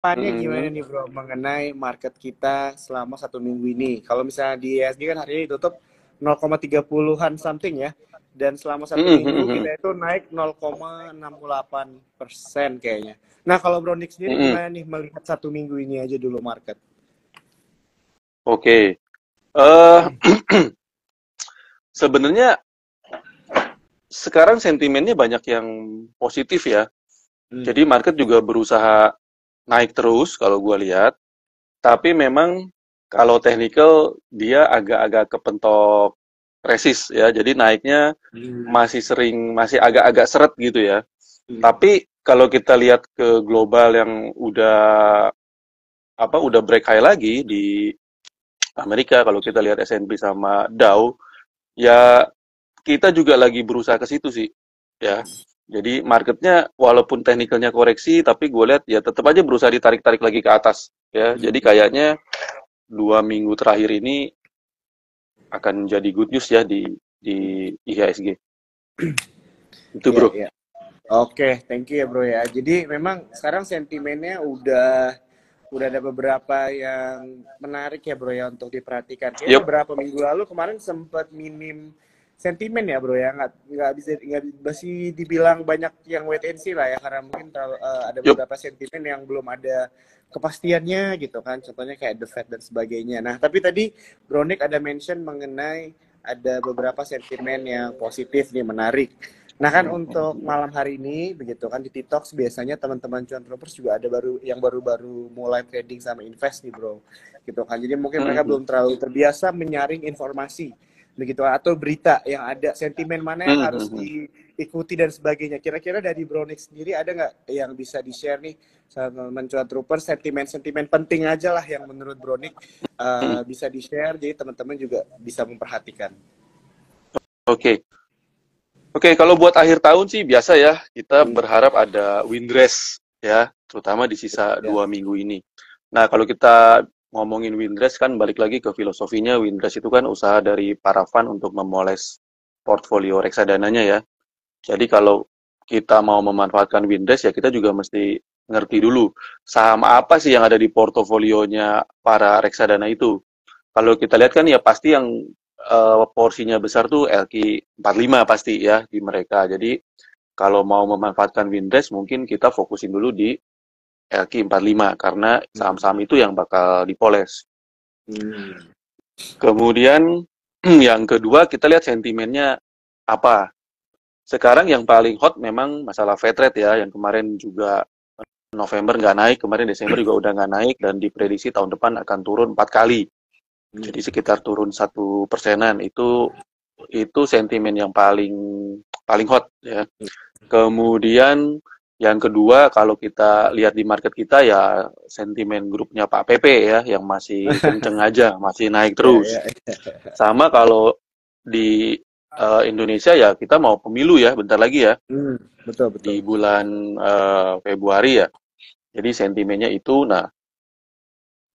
Depannya gimana Mm-mm. nih bro mengenai market kita selama 1 minggu ini? Kalau misalnya di ISG kan hari ini tutup 0,30-an something ya, dan selama satu Mm-mm, minggu kita mm-mm, itu naik 0,68% kayaknya. Nah kalau Bro Nick sendiri mm-mm. gimana nih melihat 1 minggu ini aja dulu market? Oke. eh Sebenarnya sekarang sentimennya banyak yang positif ya. Hmm. Jadi market juga berusaha naik terus kalau gue lihat. Tapi memang kalau technical dia agak-agak kepentok resist ya. Jadi naiknya Hmm. masih sering, masih agak-agak seret gitu ya. Tapi kalau kita lihat ke global yang udah break high lagi di Amerika, kalau kita lihat S&P sama Dow, ya kita juga lagi berusaha ke situ sih, ya. Jadi marketnya walaupun teknikalnya koreksi, tapi gue lihat ya tetap aja berusaha ditarik-tarik lagi ke atas, ya. Jadi kayaknya 2 minggu terakhir ini akan jadi good news ya di IHSG. Itu Iya, bro. iya. Oke, thank you ya bro ya. Jadi memang sekarang sentimennya udah ada beberapa yang menarik ya bro ya untuk diperhatikan. Kayaknya Yup. beberapa minggu lalu kemarin sempat minim sentimen ya bro ya. Nggak bisa nggak masih dibilang banyak yang wait and see lah ya, karena mungkin ada Yup. beberapa sentimen yang belum ada kepastiannya gitu kan. Contohnya kayak The Fed dan sebagainya. Nah tapi tadi Bro Nick ada mention mengenai ada beberapa sentimen yang positif nih, menarik. Nah kan untuk malam hari ini begitu kan di TikTok biasanya teman-teman cuan troopers juga ada baru-baru mulai trading sama invest nih bro, gitu kan. Jadi mungkin mereka belum terlalu terbiasa menyaring informasi begitu atau berita yang ada sentimen mana yang harus diikuti dan sebagainya. Kira-kira dari Brownick sendiri ada nggak yang bisa di share nih sama teman cuan troopers, sentimen-sentimen penting aja lah yang menurut Brownick bisa di share jadi teman-teman juga bisa memperhatikan. Oke. Oke, kalau buat akhir tahun sih biasa ya, kita Hmm, berharap ada windrest ya, terutama di sisa ya. 2 minggu ini. Nah, kalau kita ngomongin windrest kan balik lagi ke filosofinya, windrest itu kan usaha dari para fund untuk memoles portfolio reksadananya ya. Jadi kalau kita mau memanfaatkan windrest ya kita juga mesti ngerti dulu saham apa sih yang ada di portofolionya para reksadana itu. Kalau kita lihat kan ya pasti yang porsinya besar tuh LQ45 pasti ya di mereka. Jadi kalau mau memanfaatkan Windrest mungkin kita fokusin dulu di LQ45 karena Hmm. saham-saham itu yang bakal dipoles. Hmm. Kemudian yang kedua kita lihat sentimennya apa. Sekarang yang paling hot memang masalah Fed rate ya, yang kemarin juga November nggak naik, kemarin Desember juga udah nggak naik dan diprediksi tahun depan akan turun 4 kali. Hmm. Jadi sekitar turun 1 persenan itu sentimen yang paling paling hot ya. Kemudian yang kedua kalau kita lihat di market kita ya sentimen grupnya Pak PP ya yang masih kenceng aja, masih naik Ya, ya, terus. ya. Sama kalau di Indonesia ya kita mau pemilu ya bentar lagi ya Hmm, betul betul. di bulan Februari ya. Jadi sentimennya itu nah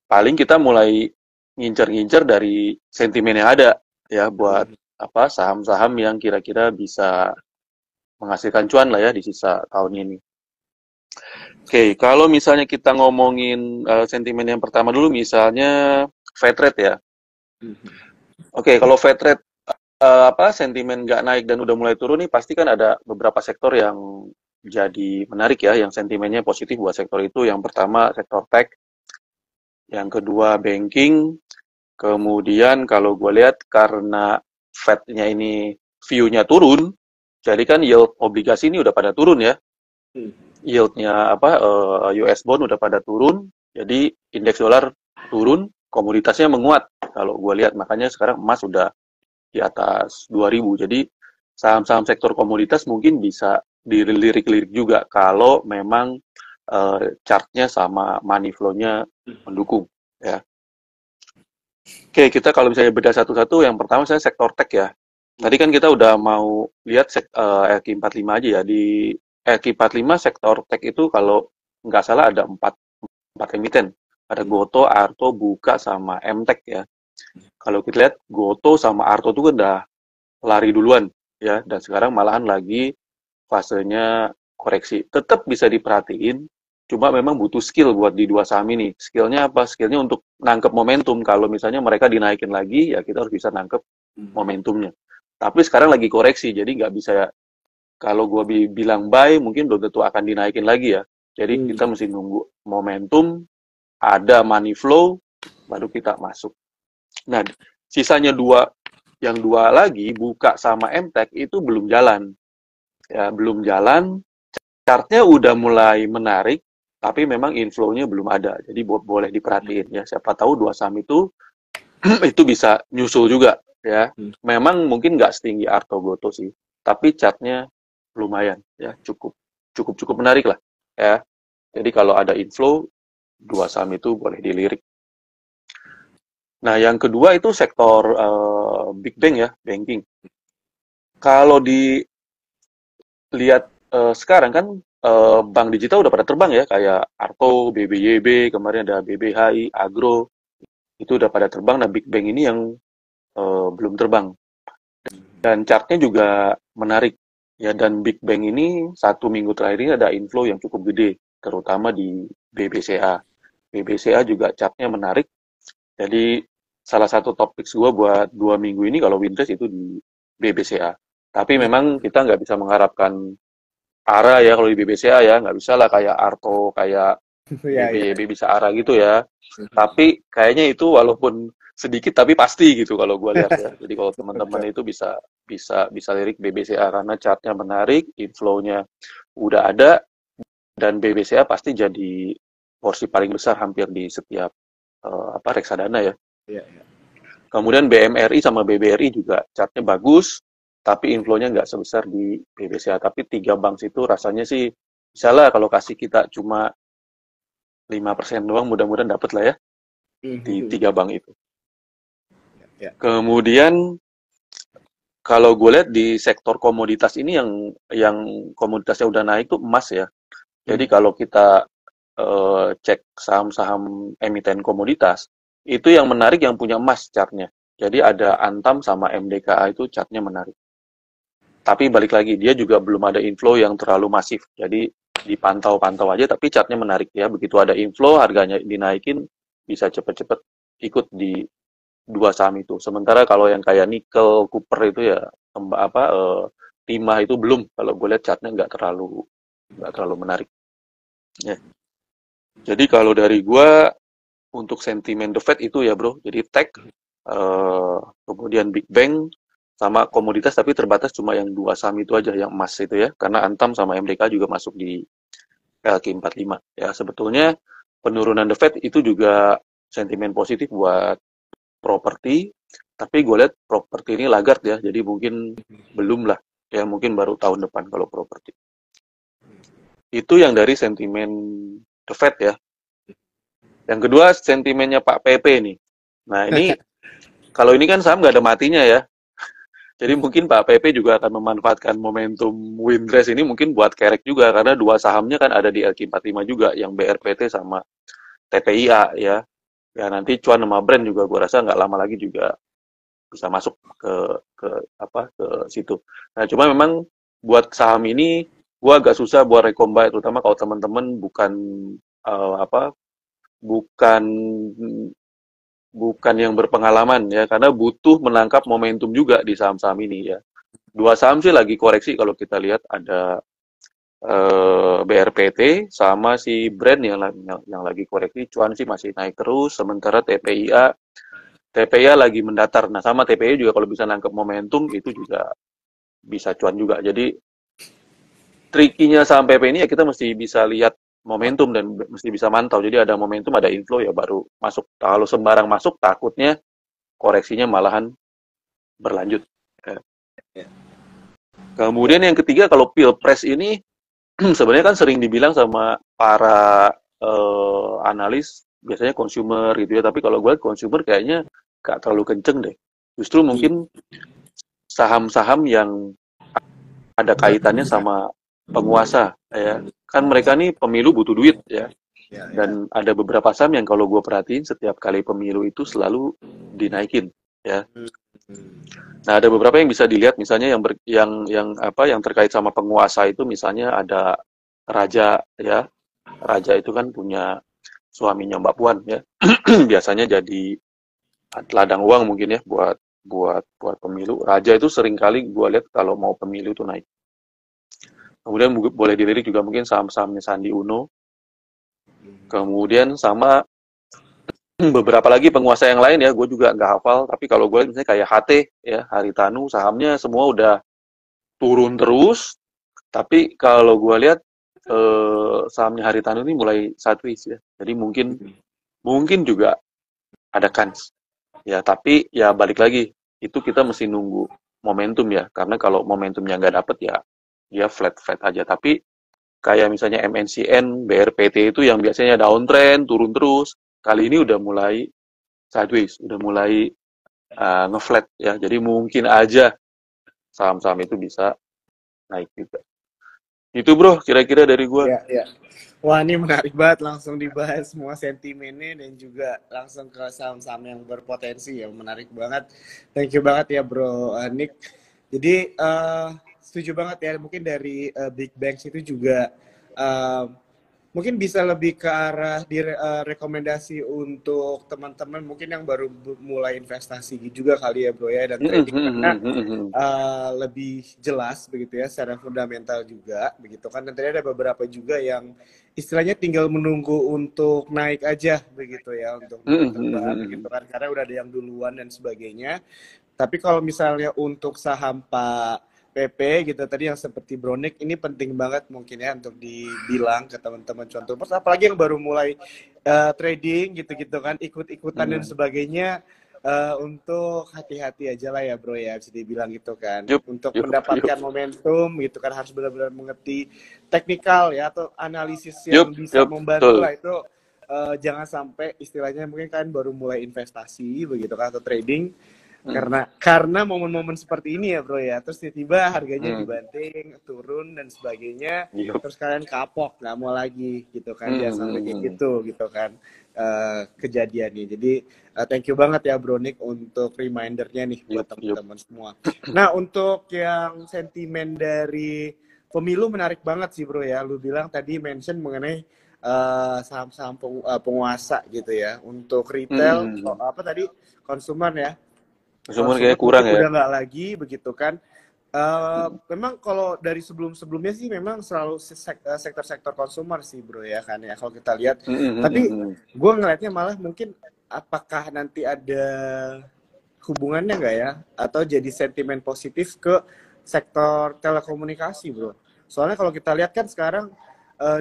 paling kita mulai ngincer-ngincer dari sentimen yang ada ya buat Hmm. apa saham-saham yang kira-kira bisa menghasilkan cuan lah ya di sisa tahun ini. Oke, kalau misalnya kita ngomongin sentimen yang pertama dulu, misalnya Fed rate ya. Hmm. Oke, kalau Fed rate apa sentimen nggak naik dan udah mulai turun nih, pasti kan ada beberapa sektor yang jadi menarik ya, yang sentimennya positif buat sektor itu. Yang pertama sektor tech, yang kedua banking, kemudian kalau gue lihat karena Fed-nya ini view-nya turun, jadi kan yield obligasi ini udah pada turun ya. Hmm. Yield-nya apa US bond udah pada turun, jadi indeks dolar turun, komoditasnya menguat. Kalau gue lihat makanya sekarang emas udah di atas 2000. Jadi saham-saham sektor komoditas mungkin bisa dilirik-lirik juga kalau memang chartnya sama money flow-nya mendukung ya. Oke, kita kalau misalnya beda satu-satu, yang pertama saya sektor tech ya. Tadi kan kita udah mau lihat LQ45 aja ya. Di LQ45 sektor tech itu kalau nggak salah ada empat emiten. Ada Goto, Arto, Buka, sama MTech ya. Kalau kita lihat Goto sama Arto itu kan udah lari duluan ya. Dan sekarang malahan lagi fasenya koreksi. Tetap bisa diperhatiin Cuma memang butuh skill buat di dua saham ini. Skillnya apa? Skillnya untuk nangkep momentum. Kalau misalnya mereka dinaikin lagi, ya kita harus bisa nangkep momentumnya. Tapi sekarang lagi koreksi, jadi nggak bisa, kalau gue bilang buy, mungkin belum tentu akan dinaikin lagi ya. Jadi kita mesti nunggu momentum, ada money flow, baru kita masuk. Nah, sisanya yang dua lagi, Buka sama MTech, itu belum jalan. Ya, belum jalan, chartnya udah mulai menarik, tapi memang inflow-nya belum ada. Jadi boleh diperhatiin ya. Siapa tahu dua saham itu itu bisa nyusul juga ya. Memang mungkin nggak setinggi Arto Goto sih, tapi chartnya lumayan ya, cukup menarik lah ya. Jadi kalau ada inflow, dua saham itu boleh dilirik. Nah, yang kedua itu sektor Big Bank ya, banking. Kalau dilihat sekarang kan bank digital udah pada terbang ya, kayak Arto, BBYB, kemarin ada BBHI, Agro, itu udah pada terbang. Nah, Big Bank ini yang belum terbang. Dan chartnya juga menarik. Ya, dan Big Bank ini 1 minggu terakhir ini ada inflow yang cukup gede, terutama di BBCA. BBCA juga chartnya menarik. Jadi salah satu topik gue buat 2 minggu ini kalau Winters itu di BBCA. Tapi memang kita nggak bisa mengharapkan arah ya kalau di BBCA ya, nggak bisa lah kayak Arto, kayak BBYB bisa arah gitu ya. Tapi kayaknya itu walaupun sedikit tapi pasti gitu kalau gue lihat ya. Jadi kalau teman-teman itu bisa lirik BBCA karena chartnya menarik, inflow-nya udah ada, dan BBCA pasti jadi porsi paling besar hampir di setiap reksadana ya. Kemudian BMRI sama BBRI juga chartnya bagus, tapi inflow-nya nggak sebesar di BBCA. Tapi 3 bank itu rasanya sih, misalnya kalau kasih kita cuma 5% doang, mudah-mudahan dapat lah ya di 3 bank itu. Kemudian kalau gue lihat di sektor komoditas ini yang komoditasnya udah naik tuh emas ya. Jadi kalau kita cek saham-saham emiten komoditas, itu yang menarik yang punya emas chartnya. Jadi ada Antam sama MDKA itu chartnya menarik. Tapi balik lagi, dia juga belum ada inflow yang terlalu masif. Jadi dipantau-pantau aja, tapi chartnya menarik ya. Begitu ada inflow, harganya dinaikin, bisa cepet-cepet ikut di dua saham itu. Sementara kalau yang kayak nikel, copper itu ya, timah itu belum. Kalau gue lihat chartnya nggak terlalu menarik. Ya. Jadi kalau dari gue, untuk sentimen The Fed itu ya bro, jadi tech, kemudian Big Bang, sama komoditas, tapi terbatas cuma yang 2 saham itu aja, yang emas itu ya, karena Antam sama MDK juga masuk di LQ45. Ya, sebetulnya penurunan The Fed itu juga sentimen positif buat properti, tapi gue lihat properti ini laggard ya, jadi mungkin belum lah, ya mungkin baru tahun depan kalau properti. Itu yang dari sentimen The Fed ya. Yang kedua, sentimennya Pak PP nih. Nah ini, kalau ini kan saham nggak ada matinya ya, jadi mungkin Pak PP juga akan memanfaatkan momentum Winters ini mungkin buat kerek juga, karena 2 sahamnya kan ada di LQ45 juga, yang BRPT sama TPIA ya. Ya nanti Cuan sama Brand juga gue rasa nggak lama lagi juga bisa masuk ke situ. Nah cuma memang buat saham ini gue agak susah buat rekombai, terutama kalau teman-teman bukan bukan yang berpengalaman ya, karena butuh menangkap momentum juga di saham-saham ini ya. 2 saham sih lagi koreksi kalau kita lihat, ada BRPT sama si Brand yang lagi koreksi. Cuan sih masih naik terus, sementara TPIA lagi mendatar. Nah sama TPIA juga kalau bisa nangkep momentum itu juga bisa cuan juga. Jadi trikinya saham PP ini ya kita mesti bisa lihat momentum dan mesti bisa mantau. Jadi ada momentum, ada inflow ya baru masuk. Kalau sembarang masuk, takutnya koreksinya malahan berlanjut. Kemudian yang ketiga, kalau Pilpres ini sebenarnya kan sering dibilang sama para analis, biasanya consumer gitu ya. Tapi kalau gue lihat consumer kayaknya gak terlalu kenceng deh. Justru mungkin saham-saham yang ada kaitannya sama penguasa ya. Kan mereka nih pemilu butuh duit ya. Dan ada beberapa saham yang kalau gue perhatiin setiap kali pemilu itu selalu dinaikin ya. Nah ada beberapa yang bisa dilihat, misalnya yang terkait sama penguasa itu, misalnya ada raja ya, Raja itu kan punya suaminya Mbak Puan ya. Biasanya jadi ladang uang mungkin ya buat pemilu. Raja itu sering kali gue lihat kalau mau pemilu itu naik. Kemudian boleh dilirik juga mungkin saham-sahamnya Sandi Uno. Kemudian sama beberapa lagi penguasa yang lain ya, gue juga nggak hafal. Tapi kalau gue lihat misalnya kayak HT ya, Haritanu, sahamnya semua udah turun terus. Tapi kalau gue lihat sahamnya Haritanu ini mulai sideways ya. Jadi mungkin mungkin juga ada kans. Ya, tapi ya balik lagi, itu kita mesti nunggu momentum ya. Karena kalau momentumnya nggak dapet ya, dia flat-flat aja. Tapi kayak misalnya MNCN, BRPT itu yang biasanya downtrend, turun terus. Kali ini udah mulai sideways, udah mulai ngeflat ya. Jadi mungkin aja saham-saham itu bisa naik juga. Itu bro, kira-kira dari gua. Ya, ya. Wah, ini menarik banget, langsung dibahas semua sentimennya dan juga langsung ke saham-saham yang berpotensi ya, menarik banget. Thank you banget ya Bro Nick. Jadi setuju banget ya, mungkin dari Big Banks itu juga eh, mungkin bisa lebih ke arah rekomendasi untuk teman-teman mungkin yang baru mulai investasi juga kali ya bro ya dan trading karena lebih jelas begitu ya secara fundamental juga begitu kan dan tadi ada beberapa juga yang istilahnya tinggal menunggu untuk naik aja begitu ya untuk terbang gitu kan karena udah ada yang duluan dan sebagainya. Tapi kalau misalnya untuk saham Pak PP gitu tadi yang seperti Bronik ini penting banget mungkin ya untuk dibilang ke teman-teman contoh apalagi yang baru mulai trading gitu-gitu kan ikut-ikutan dan sebagainya untuk hati-hati aja lah ya bro ya bisa dibilang gitu kan Yup, untuk yup, yup, mendapatkan momentum gitu kan harus benar-benar mengerti teknikal ya atau analisis yup, yang bisa yup, membantu betul. lah itu jangan sampai istilahnya mungkin kan baru mulai investasi begitu kan atau trading karena momen-momen seperti ini ya bro ya terus tiba-tiba harganya dibanting turun dan sebagainya Yup. terus kalian kapok nggak mau lagi gitu kan jangan sampai kayak gitu kan kejadiannya jadi thank you banget ya bro Nick untuk remindernya nih buat Yup, yup. teman-teman semua. Nah untuk yang sentimen dari pemilu menarik banget sih bro ya lu bilang tadi mention mengenai saham-saham penguasa gitu ya untuk retail apa tadi konsumen ya Cuman konsumen kayaknya mungkin kurang ya. udah nggak lagi begitu kan. Memang kalau dari sebelum-sebelumnya sih memang selalu sektor-sektor konsumer sih bro ya kan ya kalau kita lihat. Tapi gue ngelihatnya malah mungkin apakah nanti ada hubungannya nggak ya atau jadi sentimen positif ke sektor telekomunikasi bro. Soalnya kalau kita lihat kan sekarang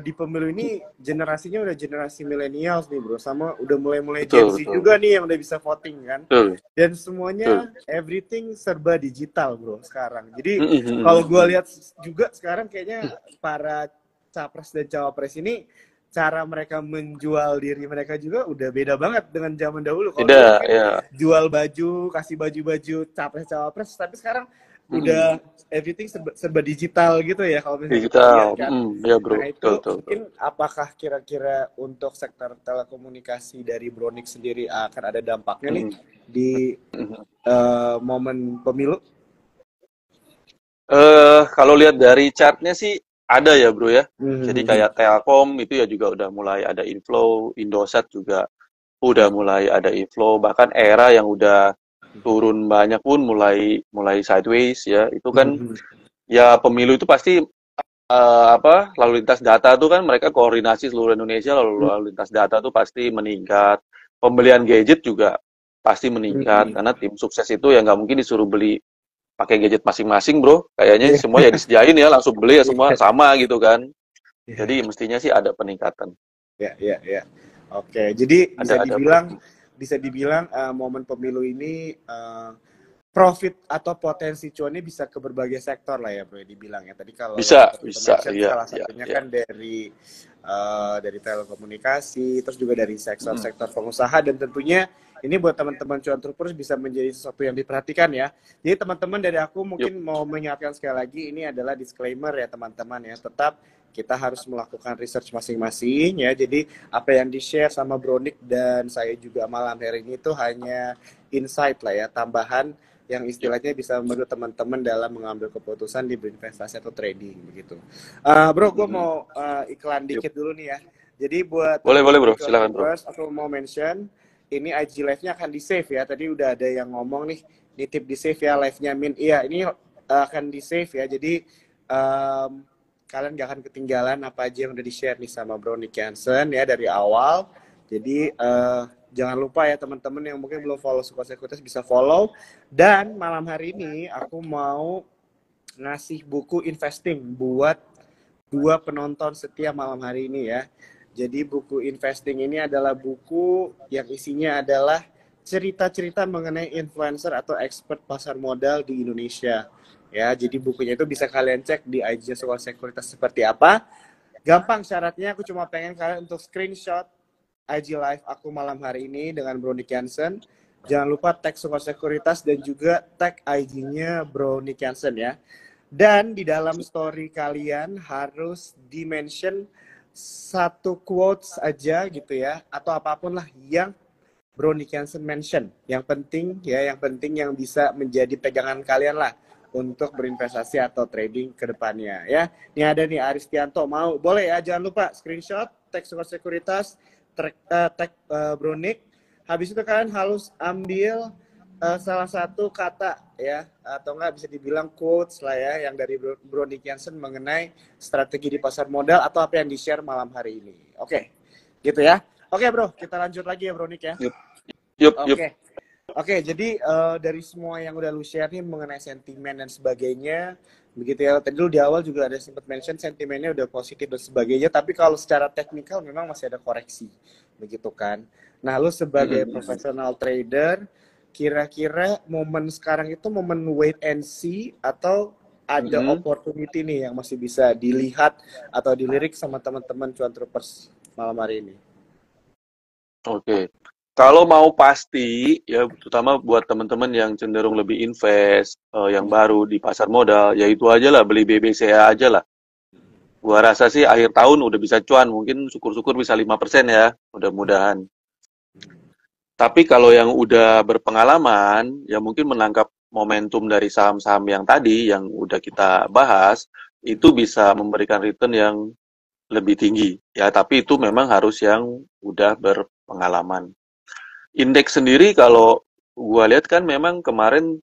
di pemilu ini generasinya udah generasi milenials nih bro sama udah mulai-mulai Gen Betul, Z betul. juga nih yang udah bisa voting kan Betul, dan betul. semuanya everything serba digital bro sekarang jadi kalau gue lihat juga sekarang kayaknya para capres dan cawapres ini cara mereka menjual diri mereka juga udah beda banget dengan zaman dahulu. Kalau dulu Tidak, mungkin ya. jual baju, kasih baju-baju capres-cawapres, tapi sekarang udah everything serba digital gitu ya kalau misalnya kita lihat Digital. kan. Ya bro, Nah betul, itu betul, betul. mungkin apakah kira-kira untuk sektor telekomunikasi dari Bronick sendiri akan ada dampaknya nih di momen pemilu? Kalau lihat dari chartnya sih ada ya bro ya. Jadi Hmm. kayak Telkom itu ya juga udah mulai ada inflow, Indosat juga udah mulai ada inflow, bahkan Era yang udah turun banyak pun mulai mulai sideways ya. Itu kan ya pemilu itu pasti apa lalu lintas data tuh kan mereka koordinasi seluruh Indonesia lalu lintas data tuh pasti meningkat. Pembelian gadget juga pasti meningkat karena tim sukses itu ya nggak mungkin disuruh beli pakai gadget masing-masing bro, kayaknya Iya, semua ya disediain ya langsung beli ya semua iya, sama gitu kan. Jadi iya. mestinya sih ada peningkatan. Ya, ya, ya. Oke, jadi Ada bro. bisa dibilang momen pemilu ini profit atau potensi cuannya bisa ke berbagai sektor lah ya bro ya dibilang ya. Tadi kalau lo Bisa, sempat bisa, mention iya, salah iya, satunya iya. kan dari telekomunikasi, terus juga dari sektor-sektor pengusaha dan tentunya ini buat teman-teman cuan troopers bisa menjadi sesuatu yang diperhatikan ya. Jadi teman-teman dari aku Yup. mungkin mau mengingatkan sekali lagi ini adalah disclaimer ya teman-teman ya. Tetap kita harus melakukan research masing-masing ya. Jadi apa yang di-share sama Bronik dan saya juga malam hari ini itu hanya insight lah ya, tambahan yang istilahnya bisa membantu teman-teman dalam mengambil keputusan di berinvestasi atau trading begitu. Bro, gue mau iklan Yuk. dikit dulu nih ya. Jadi buat Boleh teman-teman bro, silakan bro. Cuan aku mau mention ini IG live-nya akan di save ya. Tadi udah ada yang ngomong nih, nitip di save ya live-nya Min. Iya, ini akan di save ya. Jadi kalian gak akan ketinggalan apa aja yang udah di-share nih sama Bro Nick Hansen ya dari awal. Jadi jangan lupa ya teman-teman yang mungkin belum follow Suka Sekuritas bisa follow. Dan malam hari ini aku mau ngasih buku investing buat 2 penonton setia malam hari ini ya. Jadi buku investing ini adalah buku yang isinya adalah cerita-cerita mengenai influencer atau expert pasar modal di Indonesia. Ya, jadi bukunya itu bisa kalian cek di IG Suka Sekuritas seperti apa. Gampang syaratnya, aku cuma pengen kalian untuk screenshot IG live aku malam hari ini dengan Bro Nick Hansen. Jangan lupa tag Suka Sekuritas dan juga tag IG-nya Bro Nick Hansen ya. Dan di dalam story kalian harus di-mention 1 quotes aja gitu ya, atau apapun lah yang Bro Nick Hansen mention. Yang penting yang bisa menjadi pegangan kalian lah untuk berinvestasi atau trading ke depannya ya. Ini ada nih Aristianto, mau boleh ya, jangan lupa screenshot tag Suka Sekuritas, tag Bro Nick. Habis itu kalian harus ambil salah satu kata ya, atau enggak bisa dibilang quotes lah ya, yang dari Bro Nick Hansen mengenai strategi di pasar modal atau apa yang di-share malam hari ini. Oke, gitu ya. Oke bro, kita lanjut lagi ya Bro Nick ya. Yup. Oke, jadi dari semua yang udah lu share nih mengenai sentimen dan sebagainya, begitu ya. Tadi lu di awal juga ada sempat mention sentimennya udah positif dan sebagainya, tapi kalau secara teknikal memang masih ada koreksi, begitu kan. Nah, lu sebagai profesional trader, kira-kira momen sekarang itu momen wait and see atau ada opportunity nih yang masih bisa dilihat atau dilirik sama teman-teman Cuan Troopers malam hari ini? Oke. Kalau mau pasti, ya terutama buat teman-teman yang cenderung lebih invest, yang baru di pasar modal, ya itu aja lah, beli BBCA aja lah. Gua rasa sih akhir tahun udah bisa cuan, mungkin syukur-syukur bisa 5% ya, mudah-mudahan. Tapi kalau yang udah berpengalaman, ya mungkin menangkap momentum dari saham-saham yang tadi, yang udah kita bahas, itu bisa memberikan return yang lebih tinggi. Ya, tapi itu memang harus yang udah berpengalaman. Indeks sendiri kalau gua lihat kan memang kemarin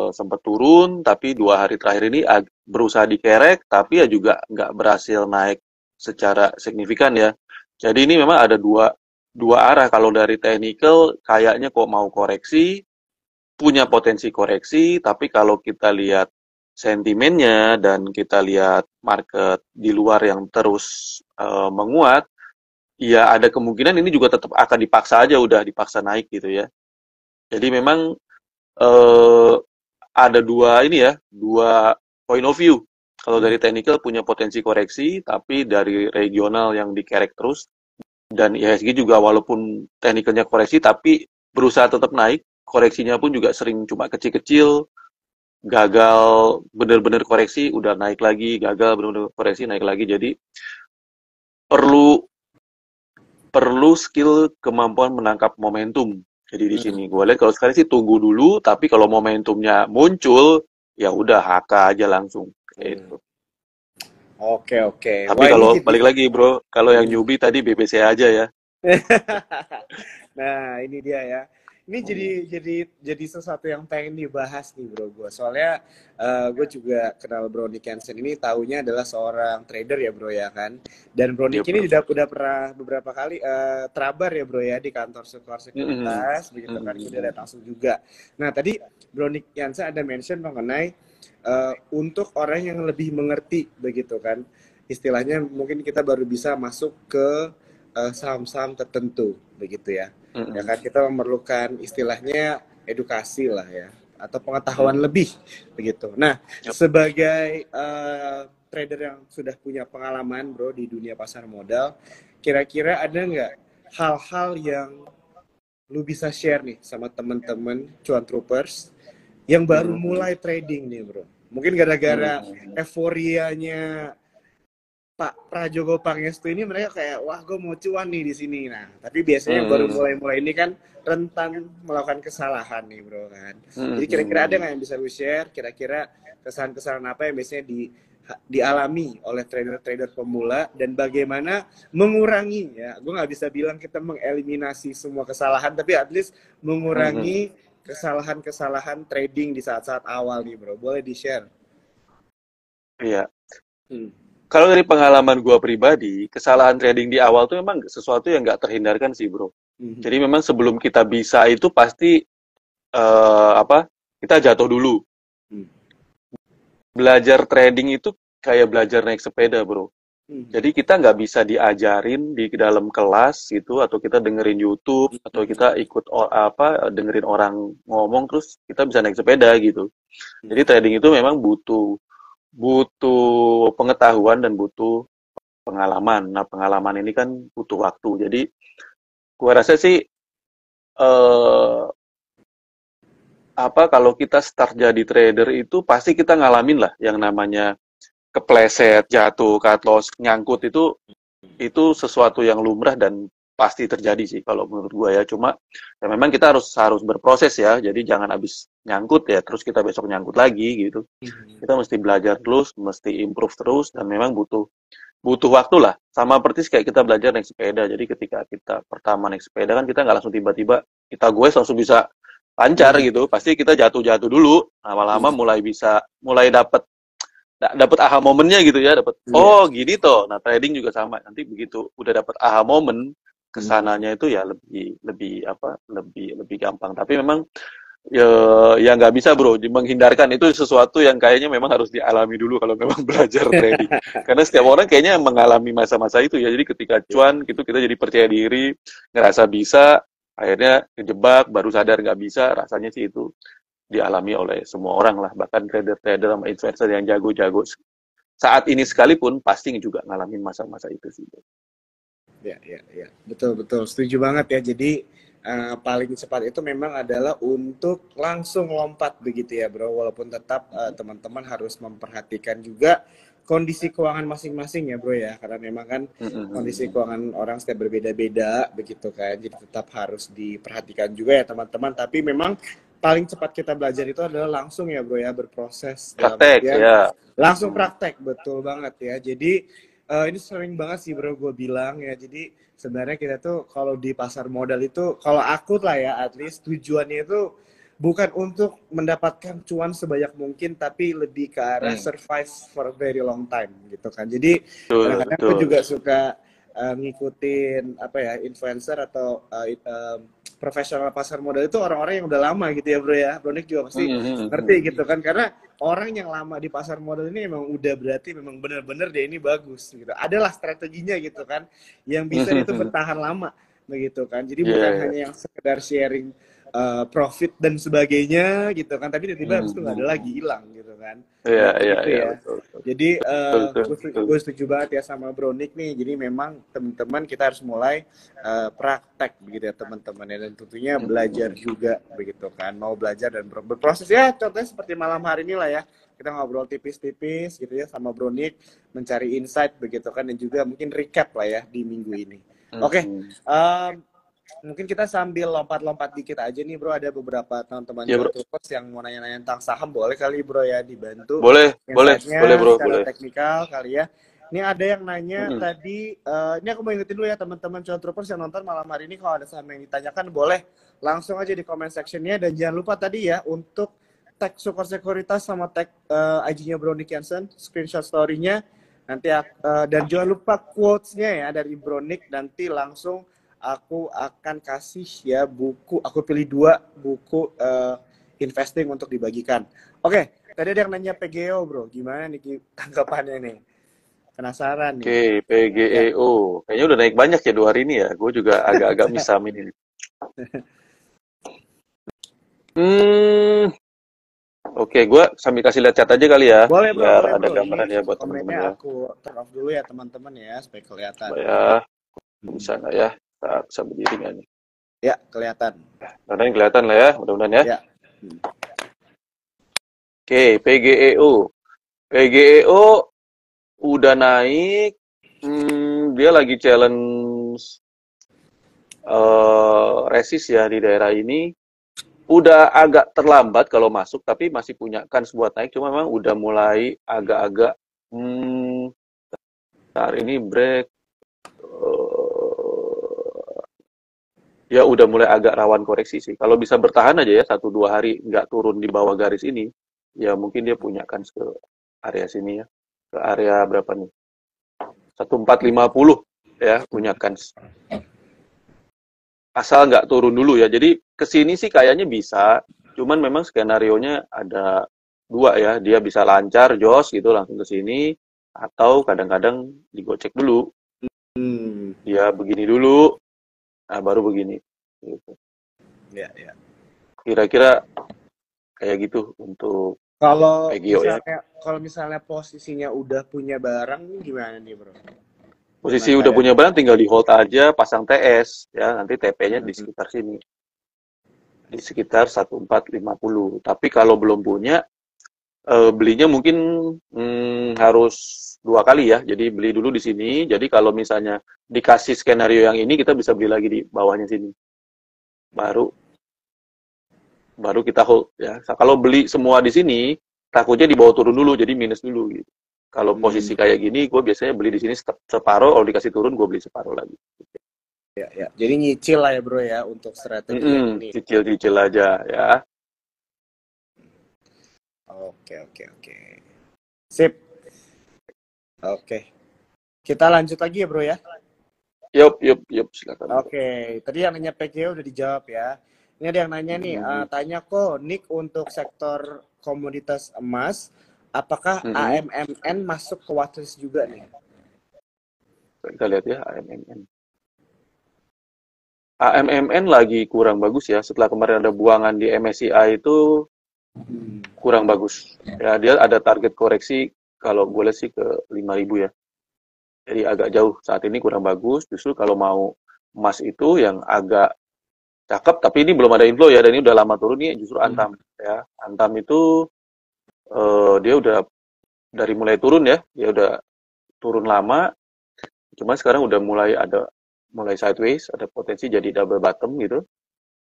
sempat turun, tapi 2 hari terakhir ini berusaha dikerek, tapi ya juga nggak berhasil naik secara signifikan ya. Jadi ini memang ada dua arah. Kalau dari technical kayaknya kok mau koreksi, punya potensi koreksi, tapi kalau kita lihat sentimennya dan kita lihat market di luar yang terus menguat, ya ada kemungkinan ini juga tetap akan dipaksa aja, udah dipaksa naik gitu ya. Jadi memang ada dua point of view. Kalau dari technical punya potensi koreksi, tapi dari regional yang dikerek terus, dan IHSG juga walaupun teknikalnya koreksi, tapi berusaha tetap naik, koreksinya pun juga sering cuma kecil-kecil, gagal bener-bener koreksi, udah naik lagi, gagal bener-bener koreksi, naik lagi. Jadi perlu skill kemampuan menangkap momentum. Jadi di sini gue lihat kalau sekarang sih tunggu dulu, tapi kalau momentumnya muncul, ya udah HK aja langsung. Gitu. Oke. Tapi Wah, kalau ini balik lagi bro, kalau yang newbie tadi BBC aja ya. Nah, ini dia ya. Ini jadi sesuatu yang pengen dibahas nih bro gue. Soalnya gue juga kenal Bro Nick Hansen ini, taunya adalah seorang trader ya bro ya kan. Dan Bro Nick ini udah pernah beberapa kali terabar ya bro ya di kantor sekuritas, begitu kan, udah lihat langsung juga. Nah tadi Bro Nick Hansen ada mention mengenai untuk orang yang lebih mengerti begitu kan. Istilahnya mungkin kita baru bisa masuk ke saham-saham tertentu begitu ya. Ya kan kita memerlukan istilahnya edukasi lah ya, atau pengetahuan lebih begitu. Nah, sebagai trader yang sudah punya pengalaman bro di dunia pasar modal, kira-kira ada nggak hal-hal yang lu bisa share nih sama temen-temen Cuan Troopers yang baru mulai trading nih bro? Mungkin gara-gara euforianya Pak Prajogo Pangestu ini mereka kayak wah gue mau cuan nih di sini. Nah, tapi biasanya yang baru Hmm. mulai-mulai ini kan rentan melakukan kesalahan nih bro kan. Hmm. Jadi kira-kira ada nggak yang bisa lu share? Kira-kira kesalahan-kesalahan apa yang biasanya dialami oleh trader-trader pemula dan bagaimana mengurangi ya? Gue nggak bisa bilang kita mengeliminasi semua kesalahan, tapi at least Hmm. mengurangi kesalahan-kesalahan trading di saat-saat awal nih bro. Boleh di-share? Iya. Hmm. Kalau dari pengalaman gua pribadi, kesalahan trading di awal tuh memang sesuatu yang nggak terhindarkan sih, bro. Mhm. Jadi memang sebelum kita bisa itu pasti apa? Kita jatuh dulu. Hmm. Belajar trading itu kayak belajar naik sepeda, bro. Hmm. Jadi kita nggak bisa diajarin di dalam kelas gitu, atau kita dengerin YouTube, atau Hmm. kita ikut apa dengerin orang ngomong terus kita bisa naik sepeda gitu. Jadi Hmm. trading itu memang butuh butuh pengetahuan dan butuh pengalaman. Nah, pengalaman ini kan butuh waktu. Jadi, gua rasa sih eh apa kalau kita start jadi trader itu pasti kita ngalamin lah yang namanya kepleset, jatuh, cut loss, nyangkut itu sesuatu yang lumrah dan pasti terjadi sih kalau menurut gua ya. Cuma ya memang kita harus harus berproses ya. Jadi jangan habis nyangkut ya terus kita besok nyangkut lagi gitu. Hmm. Kita mesti belajar terus, mesti improve terus dan memang butuh butuh waktu lah. Sama persis kayak kita belajar naik sepeda. Jadi ketika kita pertama naik sepeda kan kita nggak langsung tiba-tiba kita gue langsung bisa lancar Hmm. gitu. Pasti kita jatuh-jatuh dulu. Lama-lama Hmm. mulai bisa mulai dapat aha momennya gitu ya. Dapat Iya. oh gini toh. Nah trading juga sama. Nanti begitu udah dapat aha momen Hmm. kesananya itu ya lebih lebih apa lebih lebih gampang. Tapi memang ya, ya nggak bisa bro, menghindarkan itu sesuatu yang kayaknya memang harus dialami dulu kalau memang belajar trading. Karena setiap orang kayaknya mengalami masa-masa itu ya. Jadi ketika Iya. cuan gitu kita jadi percaya diri, ngerasa bisa, akhirnya kejebak, baru sadar nggak bisa. Rasanya sih itu dialami oleh semua orang lah. Bahkan trader-trader sama investor yang jago-jago saat ini sekalipun pasti juga ngalamin masa-masa itu sih. Ya, ya, ya. Betul, betul. Setuju banget ya. Jadi paling cepat itu memang adalah untuk langsung lompat begitu ya, bro. Walaupun tetap teman-teman harus memperhatikan juga kondisi keuangan masing-masing ya, bro ya. Karena memang kan kondisi keuangan orang setiap berbeda-beda begitu kan. Jadi tetap harus diperhatikan juga ya, teman-teman. Tapi memang paling cepat kita belajar itu adalah langsung ya, bro ya, berproses dalam Praktek artian ya. langsung praktek, betul banget ya. Jadi ini sering banget sih bro gue bilang ya. Jadi sebenarnya kita tuh kalau di pasar modal itu, kalau aku lah ya, at least tujuannya itu bukan untuk mendapatkan cuan sebanyak mungkin, tapi lebih ke arah Hmm, survive for a very long time gitu kan. Jadi betul, kadang-kadang aku betul. juga suka ngikutin apa ya, influencer atau profesional pasar modal itu orang-orang yang udah lama gitu ya bro ya. Bro Nick juga pasti ngerti gitu kan, karena orang yang lama di pasar modal ini emang udah berarti memang benar-benar dia ini bagus gitu. Adalah strateginya gitu kan, yang bisa dia itu bertahan lama begitu kan. Jadi Iya, bukan iya. hanya yang sekedar sharing profit dan sebagainya gitu kan, tapi tiba-tiba habis itu nggak ada lagi, hilang gitu kan. Iya, Nah kayak iya, gitu iya, ya. betul, betul. Jadi Betul, betul, betul. gue setuju banget ya sama Bro Nick nih. Jadi memang teman-teman kita harus mulai praktek begitu ya teman-teman ya, dan tentunya belajar juga begitu kan. Mau belajar dan berproses ya, contohnya seperti malam hari ini lah ya, kita ngobrol tipis-tipis gitu ya sama Bro Nick, mencari insight begitu kan, dan juga mungkin recap lah ya di minggu ini. Oke, Hmm. mungkin kita sambil lompat-lompat dikit aja nih bro, ada beberapa teman-teman Ya, jual bro. troopers yang mau nanya-nanya tentang saham, boleh kali bro ya dibantu Boleh, boleh, boleh, insight-nya bro, secara boleh. teknikal kali ya. Ini ada yang nanya Mm-mm. tadi, ini aku mau ingetin dulu ya teman-teman jual troopers yang nonton malam hari ini, kalau ada saham yang ditanyakan boleh langsung aja di comment sectionnya, dan jangan lupa tadi ya untuk tag Sukor Sekuritas sama tag IG-nya Bro Nick Jansen, screenshot story-nya nanti dan jangan lupa quotes-nya ya dari Bro Nick, nanti langsung aku akan kasih ya buku, aku pilih 2 buku investing untuk dibagikan. Oke, tadi ada yang nanya PGO bro, gimana nih tanggapannya nih? Penasaran nih. Oke, Ya, PGEO. Kayaknya udah naik banyak ya 2 hari ini ya. Gue juga agak-agak misamin ini. Hmm, oke, gue sambil kasih lihat chat aja kali ya, biar boleh ada bro. Ini gambaran ya buat teman-teman komennya ya. aku turn off dulu ya teman-teman ya, supaya kelihatan. Coba ya, Hmm. bisa nggak ya? Bisa berdiri nggak nih? Ya, kelihatan. Mudah-mudahan kelihatan lah ya, mudah-mudahan ya. Ya. Hmm. Oke, PGEO. PGEO udah naik dia lagi challenge resist ya di daerah ini. Udah agak terlambat kalau masuk, tapi masih punya kans buat naik. Cuma memang udah mulai agak-agak, saat ini break, ya udah mulai agak rawan koreksi sih. Kalau bisa bertahan aja ya, 1-2 hari nggak turun di bawah garis ini, ya mungkin dia punya kans ke area sini ya. Ke area berapa nih? 1450 ya, punya kans. Asal nggak turun dulu ya. Jadi ke sini sih kayaknya bisa, cuman memang skenario-nya ada dua ya. Dia bisa lancar, jos gitu langsung ke sini, atau kadang-kadang digocek dulu. Hmm. Dia begini dulu, nah baru begini. Gitu. Ya, ya. Kira-kira kayak gitu untuk Pegio ya. Kalau misalnya posisinya udah punya barang nih gimana nih, Bro? Posisi Gimana udah keadaan? punya barang tinggal di hold aja, pasang TS ya, nanti TP-nya di Hmm. sekitar sini. Di sekitar 1450. Tapi kalau belum punya, belinya mungkin harus 2 kali ya. Jadi beli dulu di sini. Jadi kalau misalnya dikasih skenario yang ini, kita bisa beli lagi di bawahnya sini. Baru baru kita hold ya. Kalau beli semua di sini, takutnya dibawa turun dulu, jadi minus dulu gitu. Kalau Hmm. posisi kayak gini, gue biasanya beli di sini separuh, kalau dikasih turun, gue beli separuh lagi. Ya, ya. Jadi nyicil lah ya, Bro ya, untuk strategi yang ini. Cicil-cicil aja ya. Oke, oke, oke. Sip. Oke. Kita lanjut lagi ya, Bro ya. Yup, silakan bro. Oke, tadi yang nanya PGO udah dijawab ya. Ini ada yang nanya nih, Mm-mm. tanya kok Nick untuk sektor komoditas emas, apakah Mm-mm. AMMN masuk ke watchlist juga nih? Kita lihat ya AMMN. AMMN lagi kurang bagus ya. Setelah kemarin ada buangan di MSCI itu Hmm. kurang bagus. Ya, dia ada target koreksi kalau gue lihat sih ke 5.000 ya. Jadi agak jauh. Saat ini kurang bagus. Justru kalau mau emas itu yang agak cakep, tapi ini belum ada inflow ya. Dan ini udah lama turun nih justru Antam ya. Antam itu dia udah dari mulai turun ya. Dia udah turun lama. Cuma sekarang udah mulai sideways, ada potensi jadi double bottom gitu.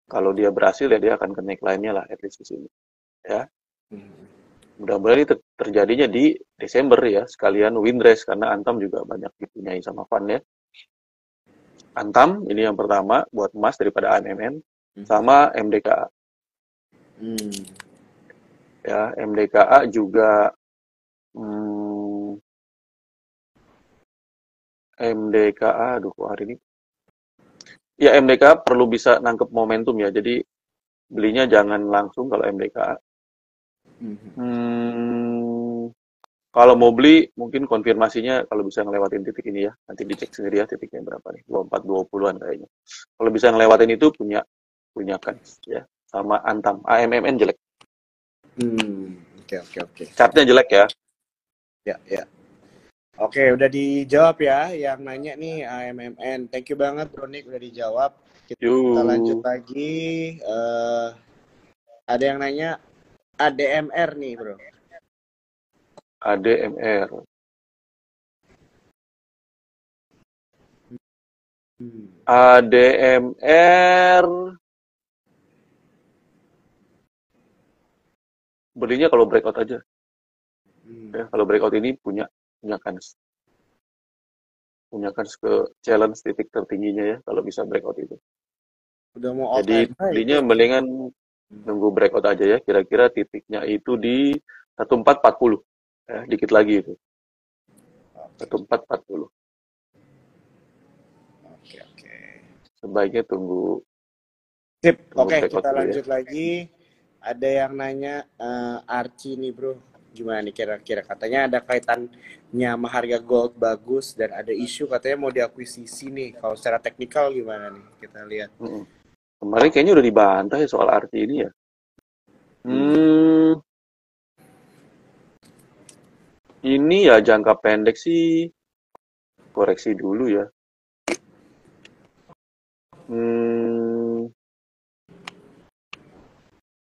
Kalau dia berhasil ya dia akan ke neckline-nya lah at least di sini ya. Hmm. Mudah-mudahan ini terjadinya di Desember ya, sekalian windrest karena Antam juga banyak dipunyai sama Van ya. Antam ini yang pertama buat emas daripada AMMN sama MDKA. Hmm. Ya, MDKA juga MDKA aduh kok hari ini ya MDKA perlu bisa nangkep momentum ya. Jadi belinya jangan langsung kalau MDKA. Hmm, Kalau mau beli, mungkin konfirmasinya kalau bisa ngelewatin titik ini ya. Nanti dicek sendiri ya titiknya berapa nih. 24, 20-an kayaknya. Kalau bisa ngelewatin itu punya kans ya. Sama Antam. AMMN jelek. Oke, oke, oke. Chartnya jelek ya. Ya, ya. Oke, udah dijawab ya yang nanya nih AMMN. Thank you banget Bro Nick udah dijawab. Kita lanjut Yuk, lagi. Ada yang nanya ADMR nih Bro. ADMR. ADMR. Belinya kalau breakout aja. Ya, kalau breakout ini punya kans. Punya kans ke challenge titik tertingginya ya kalau bisa breakout itu. Udah mau all Jadi time high itu. belinya mendingan nunggu breakout aja ya. Kira-kira titiknya itu di 1440. Ya, dikit lagi itu. 1440. Oke, oke. Sebaiknya tunggu Sip. tunggu Oke, breakout kita dulu ya. lanjut lagi. Ada yang nanya Archie nih Bro. Gimana nih kira-kira? Katanya ada kaitannya sama harga gold bagus dan ada isu katanya mau diakuisisi nih. Kalau secara teknikal gimana nih? Kita lihat. Kemarin kayaknya udah dibantah ya soal arti ini ya. Hmm, ini ya jangka pendek sih koreksi dulu ya. Hmm,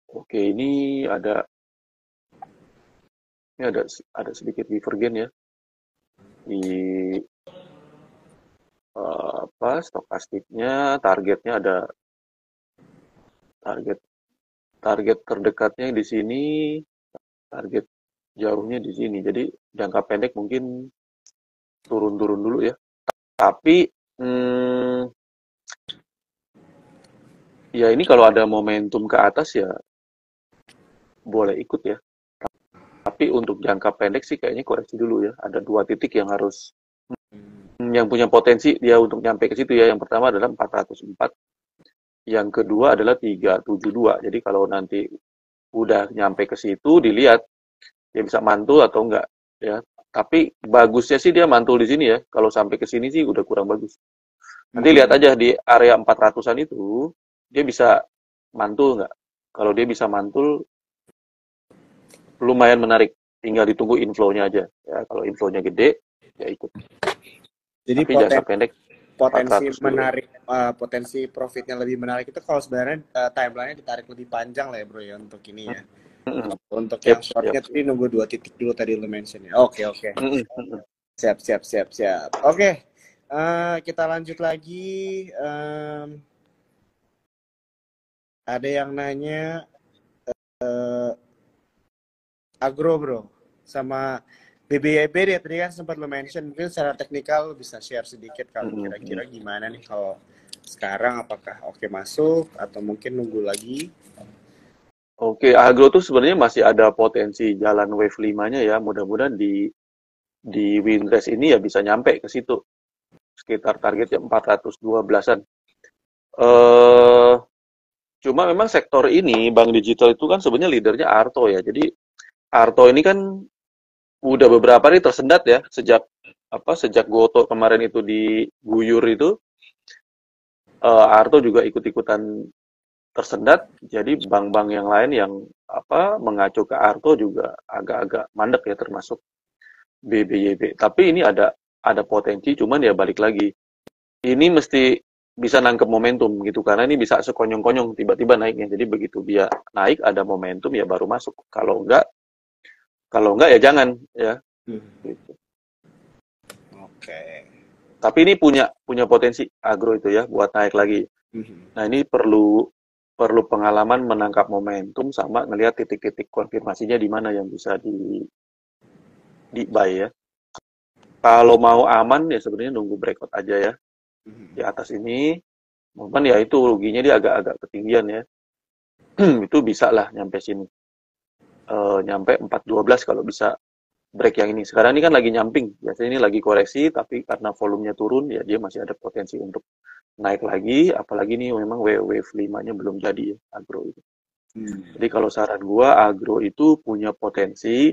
oke ini ada sedikit divergen ya di stokastiknya, targetnya ada target target terdekatnya di sini, target jauhnya di sini. Jadi jangka pendek mungkin turun-turun dulu ya. Tapi ya ini kalau ada momentum ke atas ya boleh ikut ya. Tapi untuk jangka pendek sih kayaknya koreksi dulu ya. Ada dua titik yang harus yang punya potensi dia untuk nyampe ke situ ya. Yang pertama adalah 404, yang kedua adalah 372. Jadi kalau nanti udah nyampe ke situ dilihat dia bisa mantul atau enggak ya. Tapi bagusnya sih dia mantul di sini ya. Kalau sampai ke sini sih udah kurang bagus. Nanti lihat aja di area 400-an itu dia bisa mantul nggak. Kalau dia bisa mantul lumayan menarik. Tinggal ditunggu inflow-nya aja ya. Kalau inflow-nya gede ya ikut. Jadi Tapi jangka pendek potensi 400 dulu ya. menarik, potensi profitnya lebih menarik itu kalau sebenarnya timeline-nya ditarik lebih panjang lah ya bro ya untuk ini ya. Untuk yang shortnya tadi nunggu 2 titik dulu tadi lu mention ya. Oke. Siap. Oke, kita lanjut lagi. Ada yang nanya agro bro sama BBYB deh tadi kan sempat lo mention, mungkin secara teknikal bisa share sedikit kalau kira-kira gimana nih kalau sekarang, apakah oke masuk atau mungkin nunggu lagi? Oke, agro tuh sebenarnya masih ada potensi jalan wave 5-nya ya. Mudah-mudahan di Windrest ini ya bisa nyampe ke situ. Sekitar targetnya 412-an. Cuma memang sektor ini, bank digital itu kan sebenarnya leadernya Arto ya. Jadi Arto ini kan udah beberapa hari tersendat ya sejak Goto kemarin itu diguyur itu, Arto juga ikut-ikutan tersendat. Jadi bank-bank yang lain yang mengacu ke Arto juga agak-agak mandek ya, termasuk BBYB. Tapi ini ada potensi, cuman ya balik lagi. Ini mesti bisa nangkep momentum gitu, karena ini bisa sekonyong-konyong tiba-tiba naiknya. Jadi begitu dia naik ada momentum ya baru masuk. Kalau enggak ya jangan ya. Gitu. Oke. Tapi ini punya potensi agro itu ya buat naik lagi. Nah, ini perlu pengalaman menangkap momentum sama ngelihat titik-titik konfirmasinya di mana yang bisa di buy ya. Kalau mau aman ya sebenarnya nunggu breakout aja ya. Di atas ini, cuman ya itu ruginya dia agak-agak ketinggian ya. Itu bisa lah nyampe sini. Nyampe 412 kalau bisa break yang ini. Sekarang ini kan lagi nyamping. Biasanya ini lagi koreksi, tapi karena volumenya turun, ya dia masih ada potensi untuk naik lagi. Apalagi ini memang wave 5-nya belum jadi ya, agro itu. Jadi kalau saran gua, agro itu punya potensi.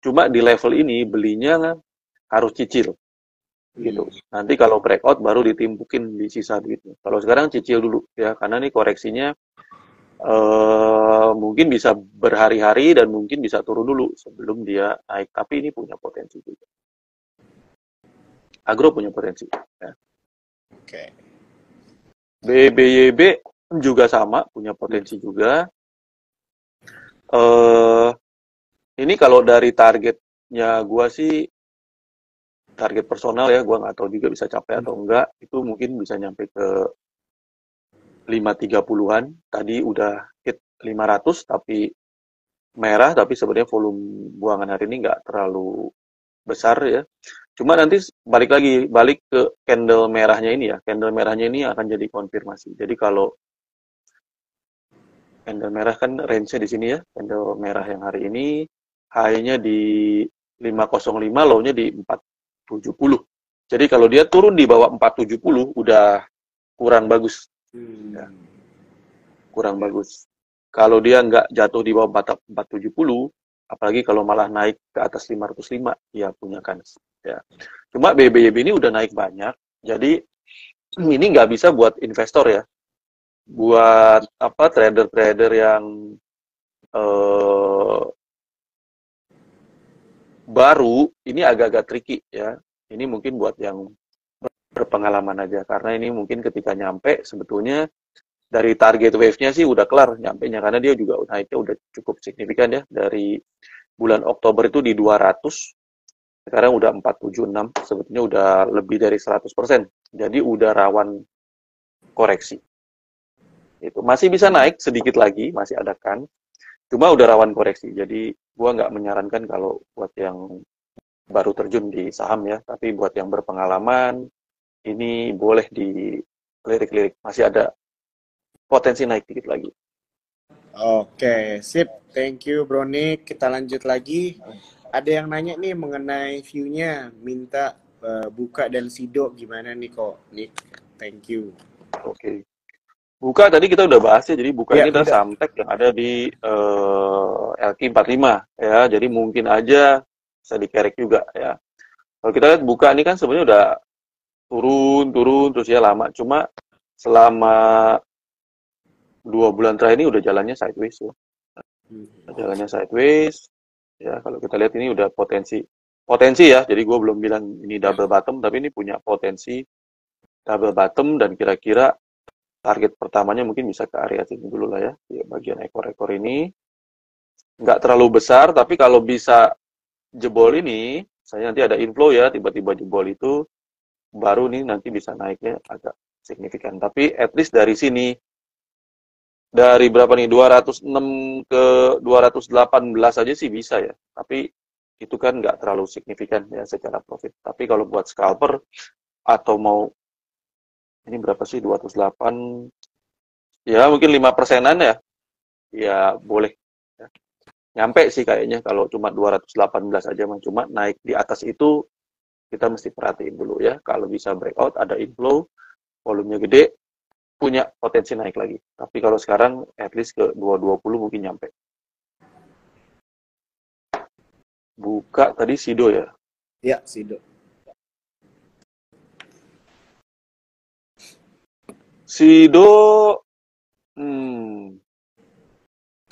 Cuma di level ini belinya harus cicil. Gitu. Nanti kalau breakout baru ditimpukin di sisa duitnya. Kalau sekarang cicil dulu ya, karena ini koreksinya mungkin bisa berhari-hari dan mungkin bisa turun dulu sebelum dia naik. Tapi ini punya potensi juga. Agro punya potensi. Ya. Oke. BBYB juga sama, punya potensi juga. Ini kalau dari targetnya gua sih, target personal ya, gua nggak tahu juga bisa capai atau enggak. Itu mungkin bisa nyampe ke 530-an. Tadi udah hit 500 tapi merah, tapi sebenarnya volume buangan hari ini nggak terlalu besar ya. Cuma nanti balik ke candle merahnya ini ya. Candle merahnya ini akan jadi konfirmasi. Jadi kalau candle merah kan range-nya di sini ya. Candle merah yang hari ini high-nya di 505, low-nya di 470. Jadi kalau dia turun di bawah 470 udah kurang bagus. Ya. Kurang bagus. Kalau dia nggak jatuh di bawah 470, apalagi kalau malah naik ke atas 505, ya punya kans. Ya. Cuma BBYB ini udah naik banyak, jadi ini nggak bisa buat investor ya. Buat trader-trader yang baru, ini agak-agak tricky ya. Ini mungkin buat yang berpengalaman aja, karena ini mungkin ketika nyampe sebetulnya dari target wave-nya sih udah kelar nyampe-nya, karena dia juga naiknya udah cukup signifikan ya. Dari bulan Oktober itu di 200, sekarang udah 476, sebetulnya udah lebih dari 100%. Jadi udah rawan koreksi. Itu masih bisa naik sedikit lagi, masih ada kan. Cuma udah rawan koreksi. Jadi gua nggak menyarankan kalau buat yang baru terjun di saham ya, tapi buat yang berpengalaman ini boleh dilirik-lirik. Masih ada potensi naik dikit lagi. Oke, sip. Thank you, Bro Nick. Kita lanjut lagi. Ada yang nanya nih mengenai view-nya. Minta buka dan sido gimana nih kok, Nick? Thank you. Oke. Buka tadi kita udah bahas ya, jadi buka Ya, ini adalah udah. saham tech yang ada di LQ45 ya, jadi mungkin aja bisa dikerek juga ya. Kalau kita lihat buka ini kan sebenarnya udah turun terus ya lama, cuma selama 2 bulan terakhir ini udah jalannya sideways ya, jalannya sideways ya. Kalau kita lihat ini udah potensi ya, jadi gue belum bilang ini double bottom, tapi ini punya potensi double bottom dan kira-kira target pertamanya mungkin bisa ke area sini dulu lah ya, di bagian ekor-ekor ini. Nggak terlalu besar, tapi kalau bisa jebol ini, saya nanti ada inflow ya, tiba-tiba jebol itu, baru nih nanti bisa naiknya agak signifikan. Tapi at least dari sini, dari berapa nih, 206 ke 218 aja sih bisa ya. Tapi itu kan nggak terlalu signifikan ya secara profit. Tapi kalau buat scalper, atau mau, ini berapa sih, 208, ya mungkin 5%-an ya, ya boleh. Nyampe sih kayaknya kalau cuma 218 aja mah, cuma naik di atas itu kita mesti perhatiin dulu ya. Kalau bisa breakout, ada inflow, volumenya gede, punya potensi naik lagi. Tapi kalau sekarang at least ke 220 mungkin nyampe. Buka tadi Sido ya. Ya, sido. Sido hmm,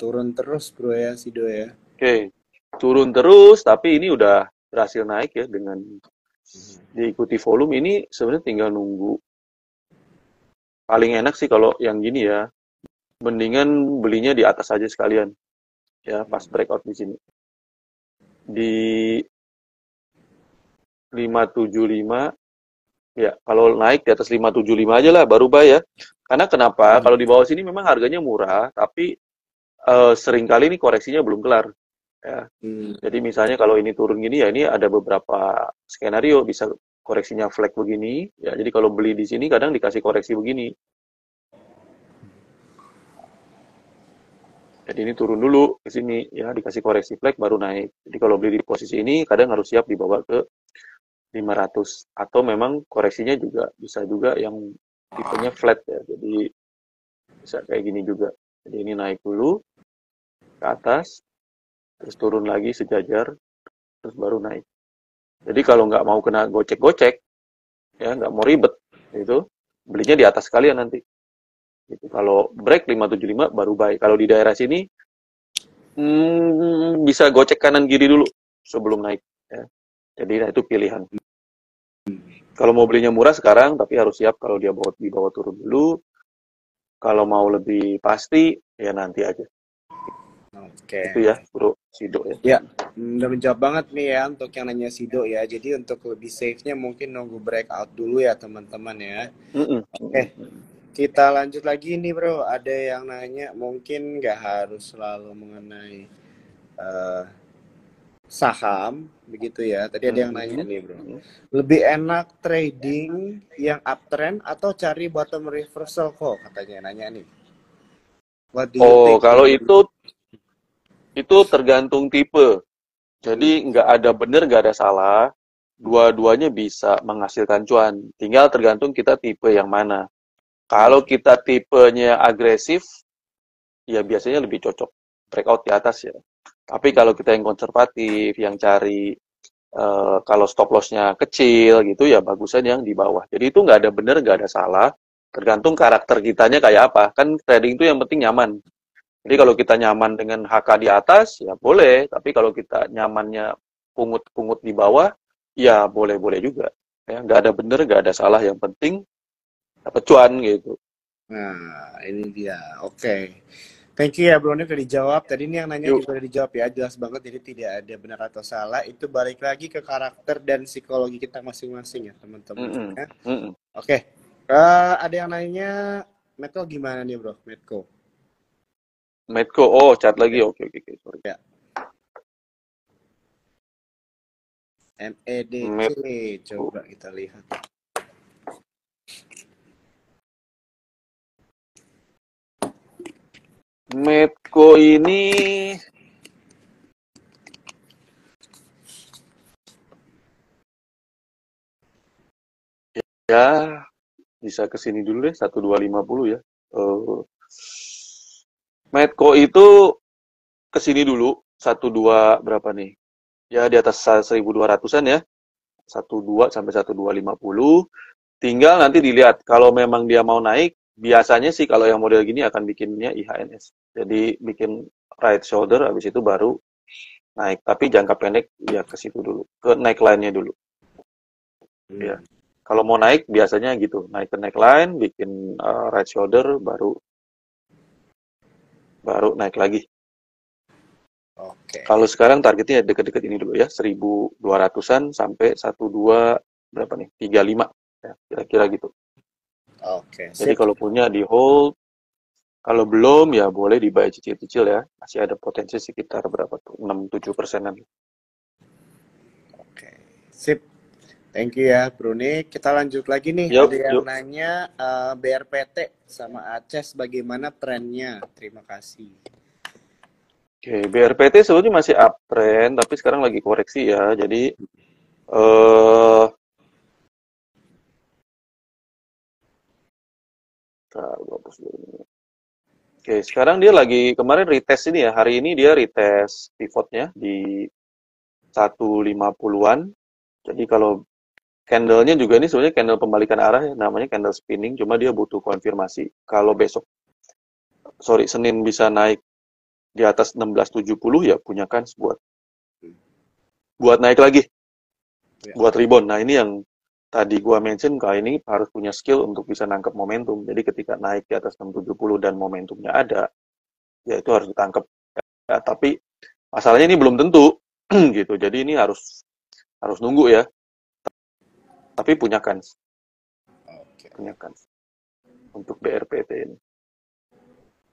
Turun terus, Bro ya, sido ya. oke. Turun terus, tapi ini udah berhasil naik ya dengan diikuti volume. Ini sebenarnya tinggal nunggu. Paling enak sih kalau yang gini ya, mendingan belinya di atas aja sekalian ya, pas breakout di sini di 575 ya. Kalau naik di atas 575 aja lah baru buy ya, karena kenapa, kalau di bawah sini memang harganya murah, tapi seringkali ini koreksinya belum kelar ya. Jadi misalnya kalau ini turun gini ya, ini ada beberapa skenario bisa koreksinya flag begini ya. Jadi kalau beli di sini kadang dikasih koreksi begini. Jadi ini turun dulu ke sini ya, dikasih koreksi flag baru naik. Jadi kalau beli di posisi ini kadang harus siap dibawa ke 500, atau memang koreksinya juga bisa juga yang tipenya flat ya. Jadi bisa kayak gini juga. Jadi ini naik dulu ke atas, terus turun lagi sejajar, terus baru naik. Jadi kalau nggak mau kena gocek-gocek, ya nggak mau ribet, itu belinya di atas sekalian nanti. Gitu. Kalau break 575 baru buy. Kalau di daerah sini bisa gocek kanan kiri dulu sebelum naik. Ya. Jadi nah, itu pilihan. Kalau mau belinya murah sekarang, tapi harus siap kalau dia dibawa turun dulu. Kalau mau lebih pasti, ya nanti aja. Oke. Itu ya, Bro Sido ya. Ya, udah menjawab banget nih ya untuk yang nanya sido ya. Jadi untuk lebih safe-nya mungkin nunggu breakout dulu ya teman-teman ya. Oke, kita lanjut lagi nih bro. Ada yang nanya mungkin nggak harus selalu mengenai eh, saham begitu ya. Tadi ada yang nanya nih bro. Lebih enak trading yang uptrend atau cari bottom reversal kok katanya nanya nih. What do you Oh, think? kalau itu tergantung tipe. Jadi nggak ada benar, nggak ada salah. Dua-duanya bisa menghasilkan cuan. Tinggal tergantung kita tipe yang mana. Kalau kita tipenya agresif, ya biasanya lebih cocok breakout di atas ya. Tapi kalau kita yang konservatif, yang cari kalau stop loss-nya kecil gitu, ya bagusan yang di bawah. Jadi itu nggak ada benar, nggak ada salah. Tergantung karakter kitanya kayak apa. Kan trading itu yang penting nyaman. Jadi kalau kita nyaman dengan HK di atas, ya boleh. Tapi kalau kita nyamannya pungut-pungut di bawah, ya boleh-boleh juga. Ya, nggak ada benar, nggak ada salah. Yang penting dapat cuan gitu. Nah, ini dia. Oke. Thank you ya Bro, ini udah dijawab. Tadi ini yang nanya Yuk. juga udah dijawab ya, jelas banget. Jadi tidak ada benar atau salah. Itu balik lagi ke karakter dan psikologi kita masing-masing ya teman-teman. Mm-mm. Ya. Mm-mm. Oke, ada yang nanya, Medco gimana nih Bro? Medco. Medco, oh chat lagi, oke, sorry. Ya. MEDC, Medco. coba kita lihat. Medco ini ya bisa kesini dulu deh 1250 ya. Medco itu kesini dulu 12 berapa nih? Ya di atas 1200-an ya. 12 sampai 1250. Tinggal nanti dilihat kalau memang dia mau naik, biasanya sih kalau yang model gini akan bikinnya IHNS. Jadi bikin right shoulder habis itu baru naik. Tapi jangka pendek ya ke situ dulu, ke neckline-nya dulu. Ya. Kalau mau naik biasanya gitu, naik ke neckline, bikin right shoulder baru naik lagi. Oke. Kalau sekarang targetnya deket-deket ini dulu ya, 1200-an sampai 12 berapa nih? 35 ya, kira-kira gitu. Oke. Jadi kalau punya di hold, kalau belum ya boleh dibayar cicil-cicil ya. Masih ada potensi sekitar berapa tuh? 6-7%-an. Oke. Sip. Thank you ya Bruni. Kita lanjut lagi nih. Yuk, Ada yang yuk. nanya BRPT sama Aces bagaimana trennya? Terima kasih. Oke, BRPT sebetulnya masih uptrend, tapi sekarang lagi koreksi ya. Jadi oke, sekarang dia lagi kemarin retest ini ya. Hari ini dia retest pivotnya di 150-an. Jadi kalau candle-nya juga ini sebenarnya candle pembalikan arah ya, namanya candle spinning, cuma dia butuh konfirmasi. Kalau besok, Senin bisa naik di atas 1670 ya punya kans buat naik lagi, buat rebound. Nah ini yang tadi gua mention, kali ini harus punya skill untuk bisa nangkep momentum. Jadi ketika naik di atas 670 dan momentumnya ada, ya itu harus ditangkap. Ya, tapi masalahnya ini belum tentu gitu. Jadi ini harus nunggu ya. Tapi punya kans. Punya kans untuk BRPT ini.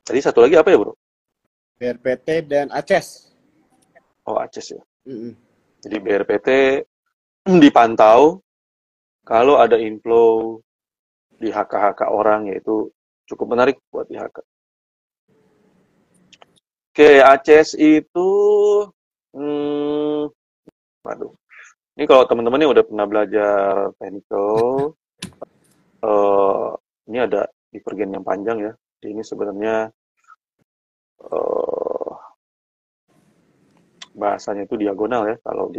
Tadi satu lagi apa ya, Bro? BRPT dan Aces. Oh, Aces ya. Jadi BRPT dipantau kalau ada inflow di HK-HK orang, yaitu cukup menarik buat di HK. Oke, Aces itu waduh. Ini kalau teman-teman yang udah pernah belajar technical, ini ada divergen yang panjang ya. Jadi ini sebenarnya bahasanya itu diagonal ya. Kalau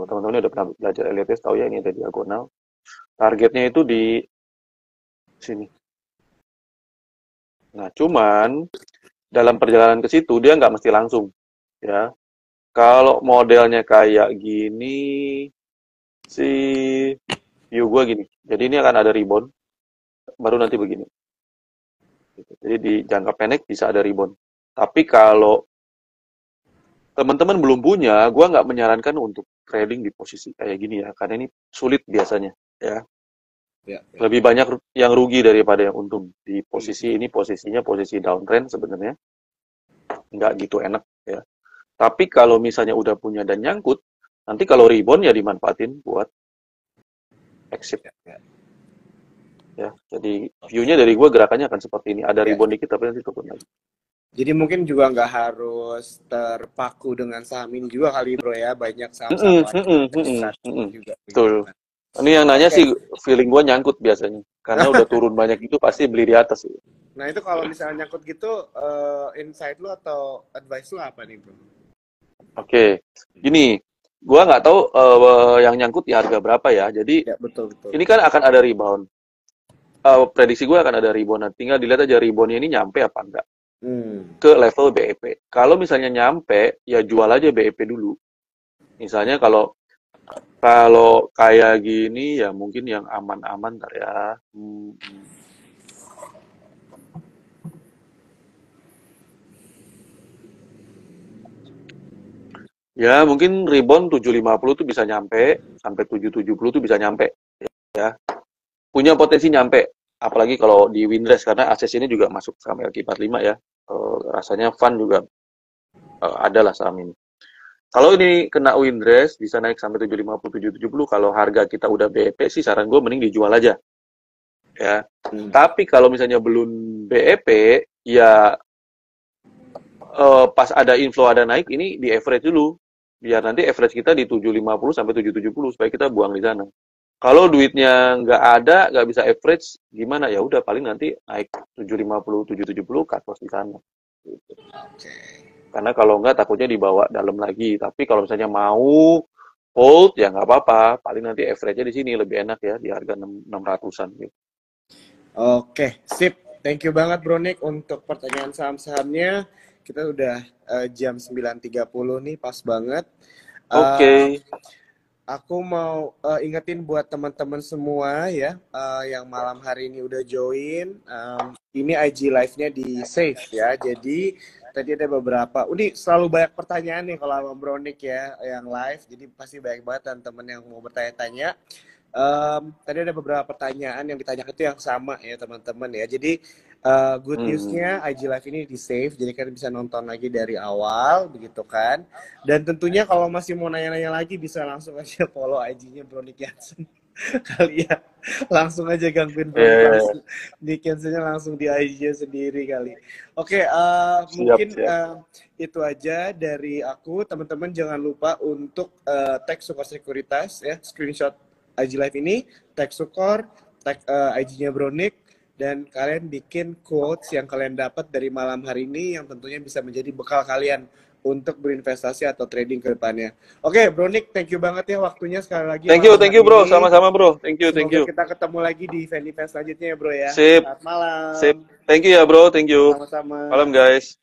teman-teman udah pernah belajar LTS tahu ya, ini ada diagonal. Targetnya itu di sini. Nah, cuman dalam perjalanan ke situ dia nggak mesti langsung ya. Kalau modelnya kayak gini view gue gini. Jadi ini akan ada rebound, baru nanti begini. Jadi di jangka pendek bisa ada rebound. Tapi kalau teman-teman belum punya, gue nggak menyarankan untuk trading di posisi kayak gini ya, karena ini sulit biasanya ya. Lebih banyak yang rugi daripada yang untung di posisi ini. Posisinya posisi downtrend sebenarnya nggak gitu enak ya. Tapi kalau misalnya udah punya dan nyangkut, nanti kalau rebound ya dimanfaatin buat exit. Ya, jadi view-nya dari gue gerakannya akan seperti ini. Ada rebound dikit tapi nanti turun lagi. Jadi mungkin juga nggak harus terpaku dengan saham ini juga kali Bro ya, banyak saham-saham lain juga. Betul. Ini yang nanya sih feeling gue nyangkut biasanya, karena udah turun banyak itu pasti beli di atas. Nah itu kalau misalnya nyangkut gitu, insight lu atau advice lu apa nih Bro? Oke, gini, gue nggak tahu yang nyangkut di harga berapa ya. Jadi betul. Ini kan akan ada rebound. Prediksi gue akan ada rebound. Nah, tinggal dilihat aja reboundnya ini nyampe apa enggak ke level BEP. Kalau misalnya nyampe, ya jual aja BEP dulu. Misalnya kalau kayak gini ya mungkin yang aman-aman ntar ya. Ya, mungkin rebound 750 tuh bisa nyampe, sampai 770 tuh bisa nyampe. Ya, punya potensi nyampe. Apalagi kalau di Windrest, karena akses ini juga masuk saham LQ45 ya. Rasanya fun juga ada lah saham ini. Kalau ini kena Windrest, bisa naik sampai 750, 770. Kalau harga kita udah BEP sih, saran gue mending dijual aja. Ya. Tapi kalau misalnya belum BEP, ya pas ada inflow ada naik, ini di average dulu. Biar nanti average kita di 750 sampai 770 supaya kita buang di sana. Kalau duitnya nggak ada, nggak bisa average, gimana? Ya udah paling nanti naik 750, 770 cut loss di sana. Gitu. Karena kalau nggak takutnya dibawa dalam lagi. Tapi kalau misalnya mau hold, ya nggak apa-apa. Paling nanti average-nya di sini lebih enak ya, di harga 600-an gitu. Oke, sip. Thank you banget Bro Nick untuk pertanyaan saham-sahamnya. Kita udah jam 9.30 nih, pas banget. Oke. Aku mau ingetin buat teman-teman semua ya, yang malam hari ini udah join. Ini IG live-nya di save ya. Jadi tadi ada beberapa. Ini selalu banyak pertanyaan nih kalau sama Bro Nick ya yang live. Jadi pasti banyak banget teman-teman yang mau bertanya-tanya. Tadi ada beberapa pertanyaan yang ditanyakan itu yang sama ya teman-teman ya. Jadi good newsnya IG Live ini di save, jadi kalian bisa nonton lagi dari awal begitu kan. Dan tentunya kalau masih mau nanya-nanya lagi bisa langsung aja follow IG-nya Bro Nick Jansen kali ya. Langsung aja gangguin Bro Nick Jansen-nya langsung di IG-nya sendiri kali. Oke, mungkin itu aja dari aku. Teman-teman jangan lupa untuk tag Sukor Sekuritas ya, screenshot IG Live ini, tag Sukor, tag IG-nya Bro Nick, dan kalian bikin quotes yang kalian dapat dari malam hari ini yang tentunya bisa menjadi bekal kalian untuk berinvestasi atau trading ke depannya. Oke, Bro Nick, thank you banget ya waktunya sekali lagi. Thank you bro, sama-sama bro. Thank you. Semoga kita ketemu lagi di event-event selanjutnya ya bro ya. Sip. Selamat malam. Sip. Thank you ya bro, thank you. Sama-sama. Malam guys.